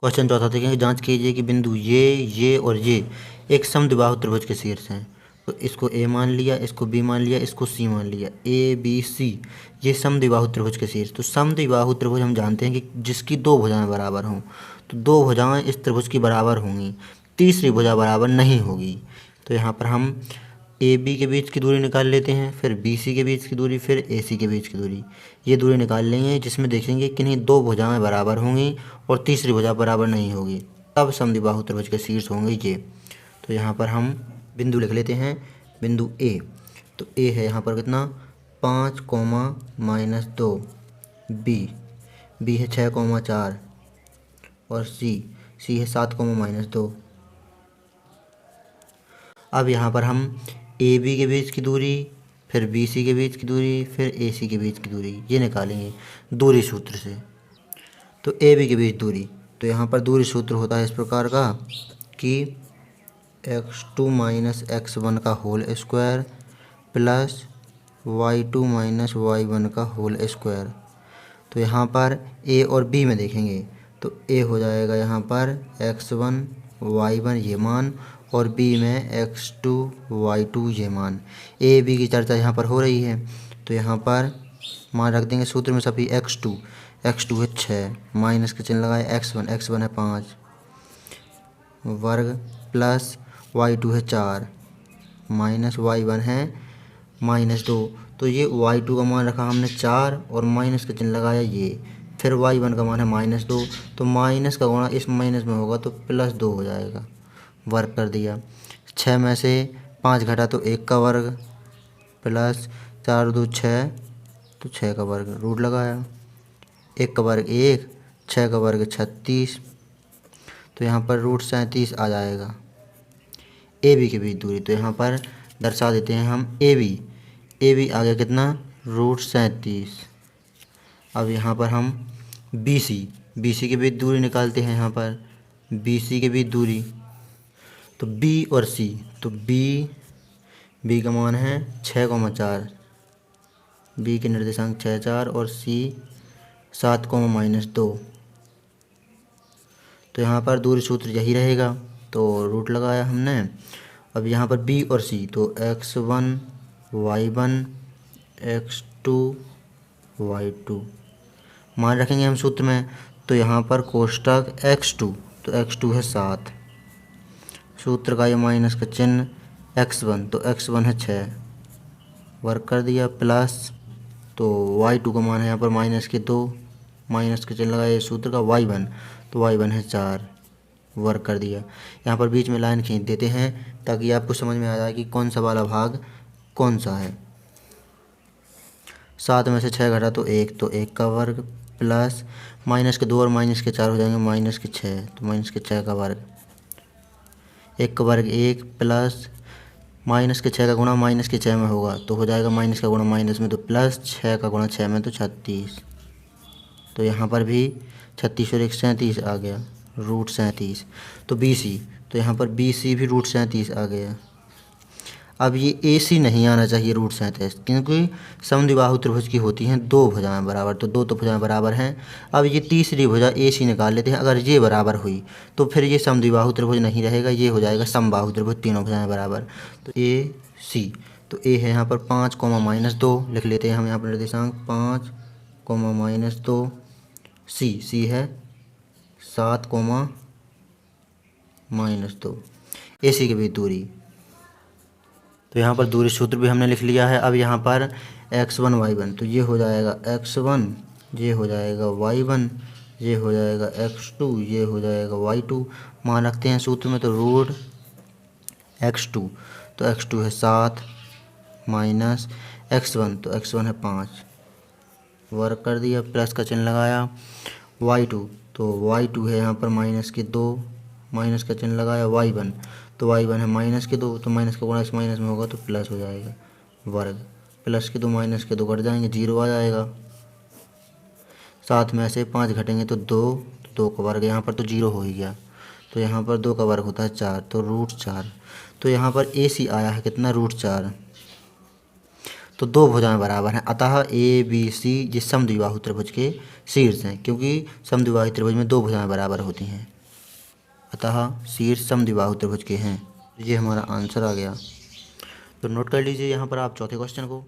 Question चौथा देखेंगे, जांच कीजिए कि बिंदु ये और ये एक समद्विबाहु त्रिभुज के शीर्ष हैं। तो इसको ए मान लिया, इसको बी मान लिया, इसको सी मान लिया। ए बी सी ये समद्विबाहु त्रिभुज के शीर्ष। तो समद्विबाहु त्रिभुज हम जानते हैं कि जिसकी दो भुजाएं बराबर हों, तो दो भुजाएं इस त्रिभुज की बराबर होंगी, तीसरी भुजा बराबर नहीं होगी। तो यहाँ पर हम ए बी के बीच की दूरी निकाल लेते हैं, फिर बी सी के बीच की दूरी, फिर ए सी के बीच की दूरी। ये दूरी निकाल लेंगे जिसमें देखेंगे किन्हीं दो भुजाएं बराबर होंगी और तीसरी भुजा बराबर नहीं होगी, तब समद्विबाहु त्रिभुज के शीर्ष होंगे ये। तो यहाँ पर हम बिंदु लिख लेते हैं। बिंदु ए, तो ए है यहाँ पर कितना 5, -2। बी है 6, 4 और सी है 7, -2। अब यहाँ पर हम ए बी के बीच की दूरी, फिर बी सी के बीच की दूरी, फिर ए सी के बीच की दूरी ये निकालेंगे दूरी सूत्र से। तो ए बी के बीच दूरी, तो यहाँ पर दूरी सूत्र होता है इस प्रकार का कि x2 - x1 का whole square plus y2 - y1 का होल स्क्वायर। तो यहाँ पर ए और बी में देखेंगे तो ए हो जाएगा यहाँ पर x1 y1 ये मान, और बी में x2 y2 ये मान। ए बी की चर्चा यहाँ पर हो रही है, तो यहाँ पर मान रख देंगे सूत्र में सभी। x2 है 6, माइनस के चिन्ह लगाए, x1 है 5 वर्ग प्लस y2 है 4 माइनस y1 है -2। तो ये y2 का मान रखा हमने 4 और माइनस का चिन्ह लगाया ये, फिर y1 का मान है -2। तो माइनस का गुणा इस माइनस में होगा तो +2 हो जाएगा, वर्ग कर दिया। 6 में से 5 घटा तो 1 का वर्ग प्लस 4 2 6, तो 6 का वर्ग, रूट लगाया। 1 का वर्ग 1, 6 का वर्ग 36, तो यहाँ पर √37 आ जाएगा। ए बी के बीच दूरी, तो यहाँ पर दर्शा देते हैं हम ए बी आ गया कितना √37। अब यहाँ पर हम बी सी के बीच दूरी निकालते हैं। यहाँ पर बी सी के बीच दूरी, तो बी और सी, तो बी का मान है 6, 4, बी के निर्देशांक 6, 4 और सी 7, -2। तो यहाँ पर दूरी सूत्र यही रहेगा, तो रूट लगाया हमने। अब यहाँ पर बी और सी, तो x1 y1 x2 y2 मान रखेंगे हम सूत्र में। तो यहाँ पर कोष्टक x2, तो x2 है 7, सूत्र का ये माइनस का चिन्ह, x1, तो x1 है 6 वर्ग कर दिया, प्लस तो y2 का मान है यहाँ पर -2, माइनस के चिन्ह लगाए सूत्र का y1, तो y1 है 4 वर्ग कर दिया। यहाँ पर बीच में लाइन खींच देते हैं ताकि आपको समझ में आ जाए कि कौन सा वाला भाग कौन सा है। 7 में से 6 घटा तो 1, तो 1 का वर्ग प्लस -2 और -4 हो जाएंगे -6, तो -6 का वर्ग। 1 का वर्ग 1 प्लस -6 का गुणा -6 में होगा तो हो जाएगा माइनस का गुणा माइनस में, तो प्लस 6 का गुणा 6 में, तो 36। तो यहाँ पर भी 36 और 1 37 आ गया, √37। तो बी सी, तो यहाँ पर बी सी भी √37 आ गया। अब ये ए सी नहीं आना चाहिए √37, क्योंकि समद्विबाहु त्रिभुज की होती हैं दो भुजाएं बराबर, तो दो भुजाएं बराबर हैं। अब ये तीसरी भुजा ए सी निकाल लेते हैं। अगर ये बराबर हुई तो फिर ये समद्विबाहु त्रिभुज नहीं रहेगा, ये हो जाएगा समबाहु त्रिभुज, तीनों भुजाएं बराबर। तो ए सी, तो ए है यहाँ पर 5, -2 लिख लेते हैं हम यहाँ पर निर्देशांक 5, -2। सी है 7, -2। ए सी के बीच दूरी, तो यहाँ पर दूरी सूत्र भी हमने लिख लिया है। अब यहाँ पर x1 y1, तो ये हो जाएगा x1, ये हो जाएगा y1, ये हो जाएगा x2, ये हो जाएगा y2। मान रखते हैं सूत्र में, तो √x2, तो x2 है 7 माइनस x1, तो x1 है 5 वर्ग कर दिया, प्लस का चिन्ह लगाया। y2, तो y2 है यहाँ पर -2, माइनस का चिन्ह लगाया। y1, तो y1 है -2, तो माइनस का गुणा इस माइनस में होगा तो प्लस हो जाएगा, वर्ग प्लस के 2 माइनस के 2 कट जाएंगे, 0 आ जाएगा। 7 में से 5 घटेंगे तो 2 का वर्ग, यहाँ पर तो 0 हो ही गया, तो यहाँ पर 2 का वर्ग होता है 4, तो √4। तो यहाँ पर ए सी आया है कितना √4। तो दो भुजाएं बराबर हैं, अतः ए बी सी ये समद्विबाहु त्रिभुज के शीर्ष हैं, क्योंकि समद्विबाहु त्रिभुज में दो भुजाएं बराबर होती हैं, अतः शीर्ष समद्विबाहु त्रिभुज के हैं। ये हमारा आंसर आ गया। तो नोट कर लीजिए यहाँ पर आप चौथे क्वेश्चन को।